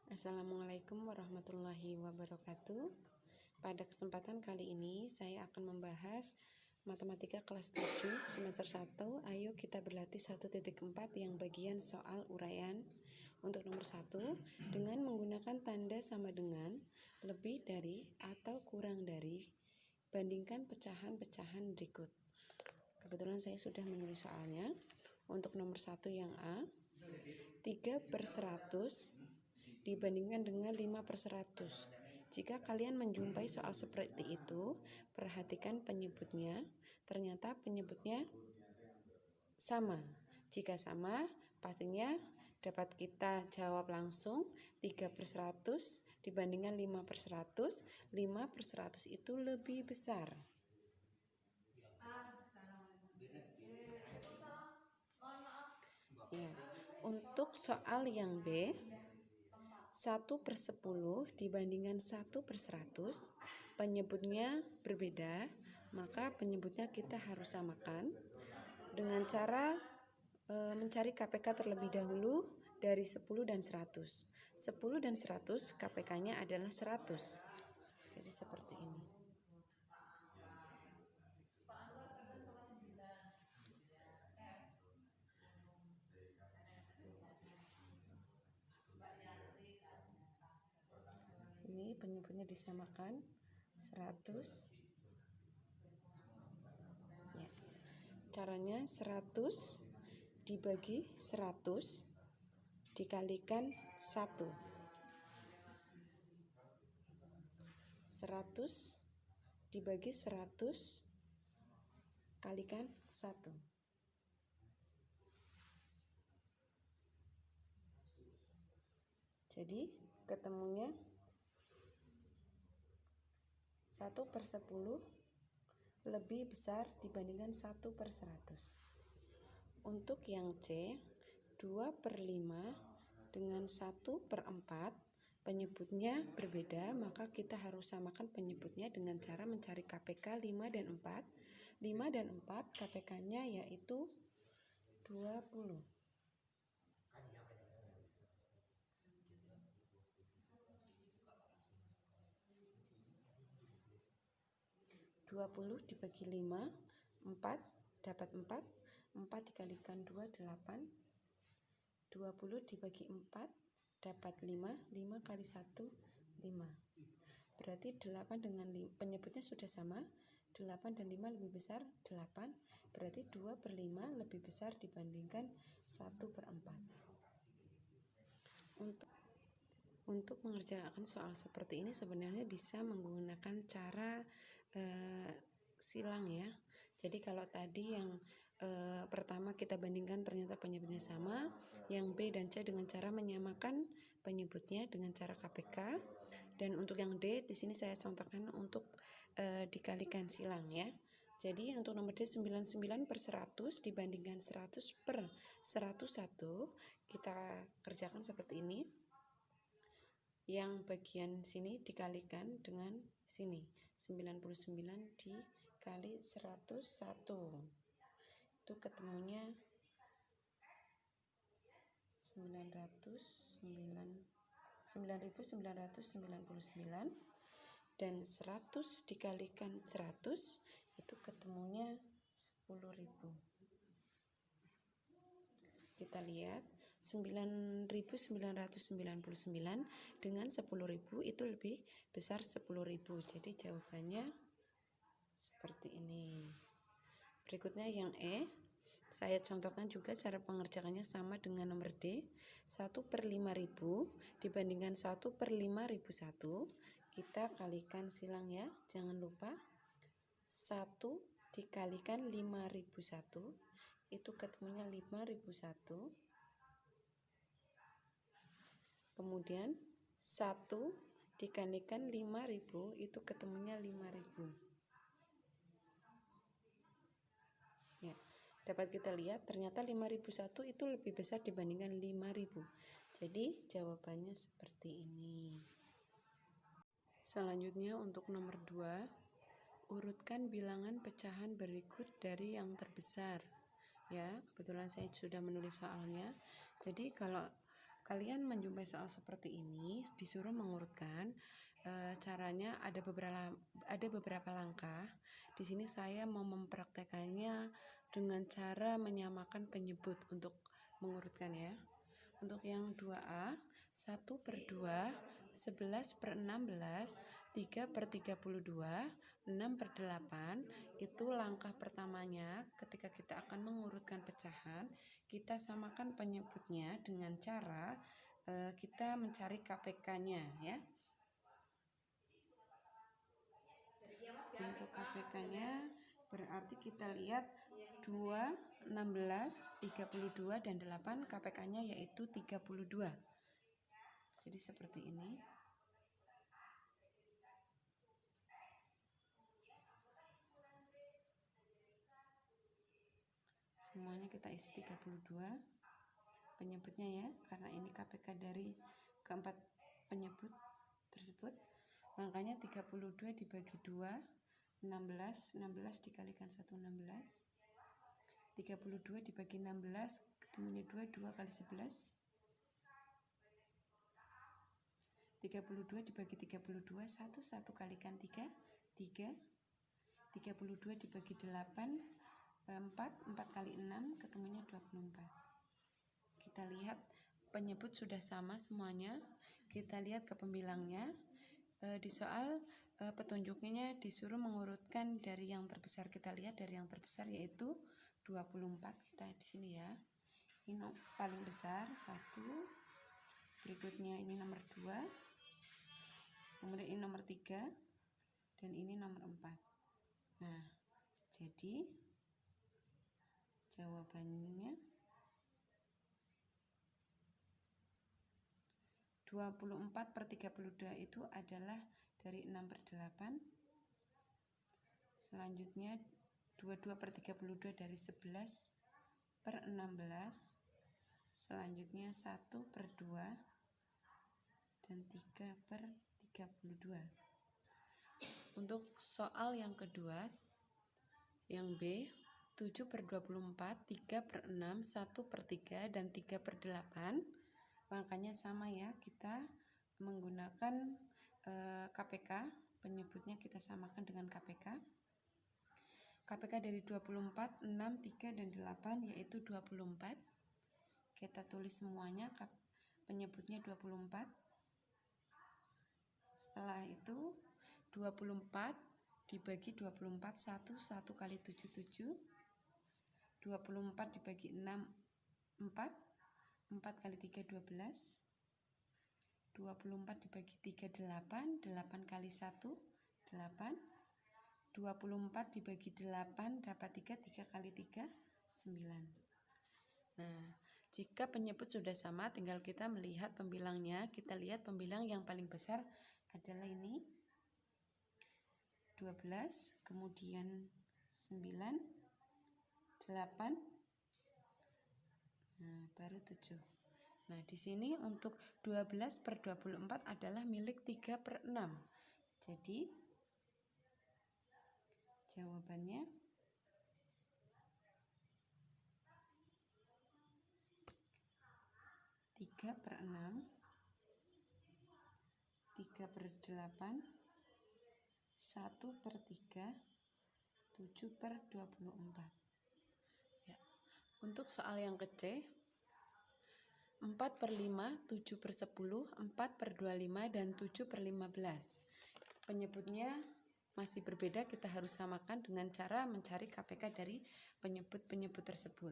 Assalamualaikum warahmatullahi wabarakatuh. Pada kesempatan kali ini saya akan membahas Matematika kelas 7 semester 1. Ayo kita berlatih 1.4 yang bagian soal uraian. Untuk nomor 1, dengan menggunakan tanda sama dengan, lebih dari atau kurang dari, bandingkan pecahan-pecahan berikut. Kebetulan saya sudah menulis soalnya. Untuk nomor 1 yang A, 3/100 dibandingkan dengan 5/100. Jika kalian menjumpai soal seperti itu, perhatikan penyebutnya. Ternyata penyebutnya sama. Jika sama, pastinya dapat kita jawab langsung. 3/100 dibandingkan 5/100. 5/100 itu lebih besar. Ya, untuk soal yang B, 1/10 dibandingkan 1/100, penyebutnya berbeda, maka penyebutnya kita harus samakan dengan cara mencari KPK terlebih dahulu dari 10 dan 100. 10 dan 100 KPK-nya adalah 100. Jadi seperti ini. Sini penyebutnya disamakan 100. Ya. Caranya 100 dibagi 100 dikalikan 1. 100 dibagi 100 kalikan 1. Jadi ketemunya 1/10 lebih besar dibandingkan 1/100. Untuk yang C, 2/5 dengan 1/4, penyebutnya berbeda, maka kita harus samakan penyebutnya dengan cara mencari KPK 5 dan 4. 5 dan 4 KPK-nya yaitu 20. Dibagi 5, 4 dapat 4. 4 dikalikan 2, 8. 20 dibagi 4 dapat 5. 5 kali 1, 5. Berarti 8 dengan 5, penyebutnya sudah sama. 8 dan 5 lebih besar 8. Berarti 2/5 lebih besar dibandingkan 1/4. Untuk mengerjakan soal seperti ini sebenarnya bisa menggunakan cara silang ya. Jadi kalau tadi yang pertama kita bandingkan ternyata penyebutnya sama, yang B dan C dengan cara menyamakan penyebutnya dengan cara KPK, dan untuk yang D di sini saya contohkan untuk dikalikan silang ya. Jadi untuk nomor D 99/100 dibandingkan 100/101, kita kerjakan seperti ini. Yang bagian sini dikalikan dengan sini, 99 dikali 101, itu ketemunya 9.999, dan 100 dikalikan 100 itu ketemunya 10.000. Kita lihat 9.999 dengan 10.000 itu lebih besar 10.000. Jadi jawabannya seperti ini. Berikutnya yang E, saya contohkan juga cara pengerjaannya sama dengan nomor D. 1/5000 dibandingkan 1/5001, kita kalikan silang ya, jangan lupa. 1 dikalikan 5001 itu ketemunya 5001. Kemudian 1 dikalikan 5000 itu ketemunya 5000. Ya, dapat kita lihat ternyata 5001 itu lebih besar dibandingkan 5000. Jadi jawabannya seperti ini. Selanjutnya untuk nomor 2, urutkan bilangan pecahan berikut dari yang terbesar. Ya, kebetulan saya sudah menulis soalnya. Jadi kalau kalian menjumpai soal seperti ini, disuruh mengurutkan. Caranya ada beberapa langkah. Di sini saya mau mempraktekannya dengan cara menyamakan penyebut untuk mengurutkan ya. Untuk yang 2A, 1/2, 11/16, 3/32, 6/8, itu langkah pertamanya. Ketika kita akan mengurutkan pecahan, kita samakan penyebutnya dengan cara kita mencari KPK-nya ya. Untuk KPK-nya berarti kita lihat 2, 16, 32, dan 8, KPK-nya yaitu 32. Jadi seperti ini. Semuanya kita isi 32 penyebutnya ya, karena ini KPK dari keempat penyebut tersebut. Langkahnya 32 dibagi 2, 16 dikalikan 1, 16. 32 dibagi 16, ketemunya 2 kali 11. 32 dibagi 32, 1 kalikan 3, 3. 32 dibagi 8, 4 kali 6, ketemunya 24. Kita lihat penyebut sudah sama semuanya. Kita lihat ke pembilangnya. Di soal petunjuknya disuruh mengurutkan dari yang terbesar. Kita lihat dari yang terbesar yaitu 24. Kita di sini ya. Ini paling besar 1. Berikutnya ini nomor 2. Kemudian ini nomor 3 dan ini nomor 4. Nah, jadi jawabannya 24/32 itu adalah dari 6/8. Selanjutnya 22/32 dari 11/16. Selanjutnya 1/2 dan 3/32. Untuk soal yang kedua, yang B, 7/24, 3/6, 1/3, dan 3/8. Langkahnya sama ya, kita menggunakan KPK, penyebutnya kita samakan dengan KPK. KPK dari 24, 6, 3, dan 8 yaitu 24. Kita tulis semuanya, penyebutnya 24. Setelah itu 24 dibagi 24, 1 kali 7, 7. 24 dibagi 6, 4. 4 kali 3, 12. 24 dibagi 3, 8. 8 kali 1, 8. 24 dibagi 8 dapat 3. 3 kali 3, 9. Nah, jika penyebut sudah sama, tinggal kita melihat pembilangnya. Kita lihat pembilang yang paling besar adalah ini 12, kemudian 9, 8, nah baru 7. Nah, di sini untuk 12/24 adalah milik 3/6. Jadi jawabannya 3/6, 3/8, 1/3, 7/24. Ya. Untuk soal yang ke-C, 4/5, 7/10, 4/25, dan 7/15. Penyebutnya masih berbeda, kita harus samakan dengan cara mencari KPK dari penyebut-penyebut tersebut.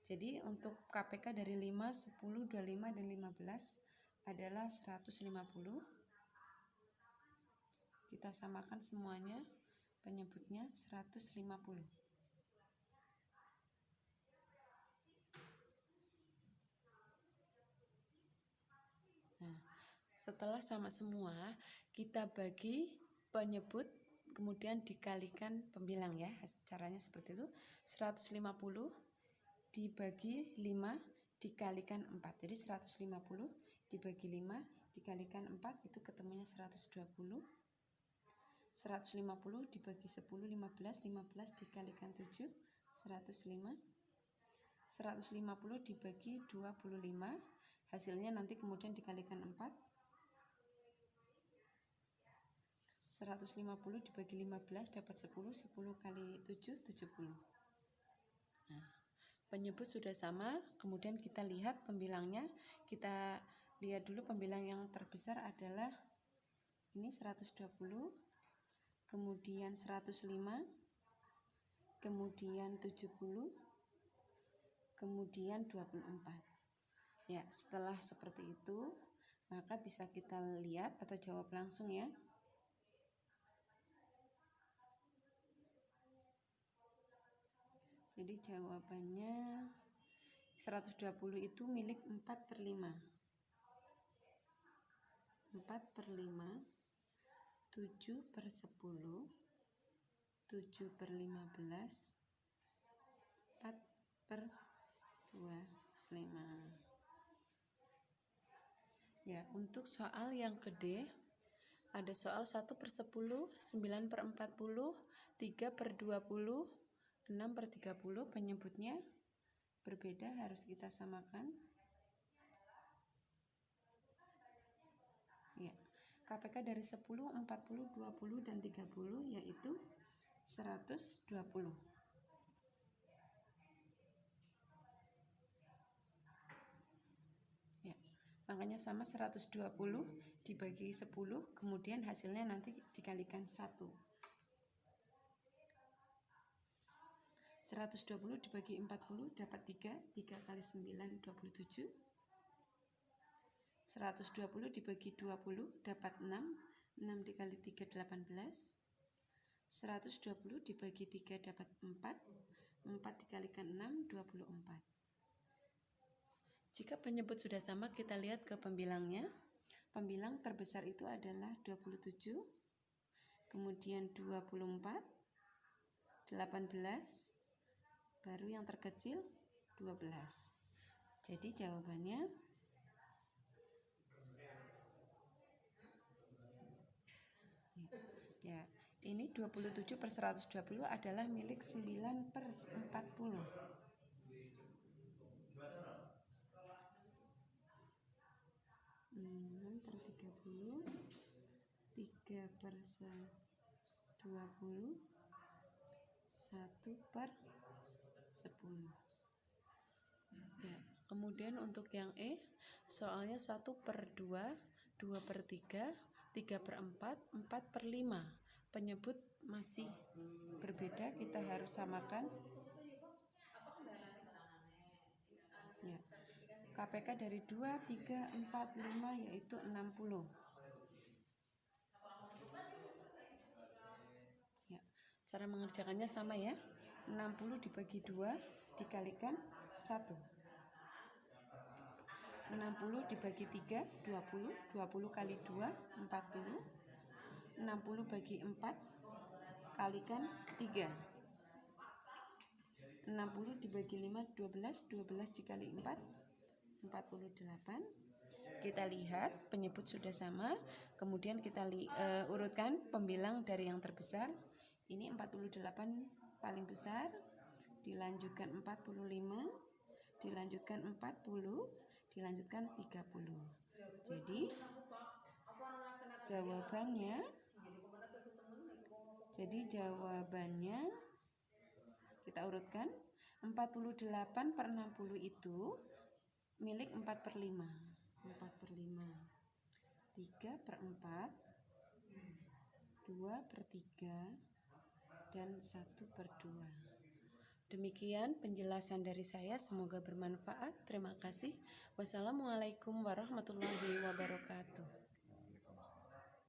Jadi untuk KPK dari 5, 10, 25, dan 15 adalah 150. Kita samakan semuanya, penyebutnya 150. Nah, setelah sama semua, kita bagi penyebut kemudian dikalikan pembilang ya. Caranya seperti itu. 150 dibagi 5 dikalikan 4. Jadi 150 dibagi 5 dikalikan 4 itu ketemunya 120. 150 dibagi 10, 15. 15 dikalikan 7, 105. 150 dibagi 25, hasilnya nanti kemudian dikalikan 4. 150 dibagi 15 dapat 10. 10 kali 7 70. Nah, penyebut sudah sama, kemudian kita lihat pembilangnya. Kita lihat dulu pembilang yang terbesar adalah ini 120, kemudian 105, kemudian 70, kemudian 24. Ya, setelah seperti itu, maka bisa kita lihat atau jawab langsung ya. Jadi jawabannya 120 itu milik 4/5. 4/5, 7/10, 7/15, 4/25. Ya, untuk soal yang gede ada soal 1/10, 9/40, 3/20, 6/30. Penyebutnya berbeda, harus kita samakan. Ya, KPK dari 10, 40, 20, dan 30 yaitu 120. Ya, makanya sama 120 dibagi 10, kemudian hasilnya nanti dikalikan 1. 120 dibagi 40 dapat 3. 3 kali 9 27. 120 dibagi 20 dapat 6. 6 dikali 3 18. 120 dibagi 3 dapat 4. 4 dikalikan 6 24. Jika penyebut sudah sama, kita lihat ke pembilangnya. Pembilang terbesar itu adalah 27, kemudian 24, 18, baru yang terkecil 12. Jadi jawabannya ya, ini 27/120 adalah milik 9/40. 6/30, 3/20, 1/10. Ya, kemudian untuk yang E, soalnya 1/2, 2/3, 3/4, 4/5. Penyebut masih berbeda, kita harus samakan. Ya, KPK dari 2, 3, 4, 5 yaitu 60. Ya, cara mengerjakannya sama ya. 60 dibagi 2 dikalikan 1. 60 dibagi 3 20. 20 kali 2 40. 60 bagi 4 kalikan 3. 60 dibagi 5 12. 12 dikali 4 48. Kita lihat penyebut sudah sama, kemudian kita urutkan pembilang dari yang terbesar. Ini 48 paling besar, dilanjutkan 45, dilanjutkan 40, dilanjutkan 30. Jadi jawabannya kita urutkan 48/60 itu milik 4/5. 4/5, 3/4, 2/3, dan 1/2. Demikian penjelasan dari saya, semoga bermanfaat. Terima kasih. Wassalamualaikum warahmatullahi wabarakatuh.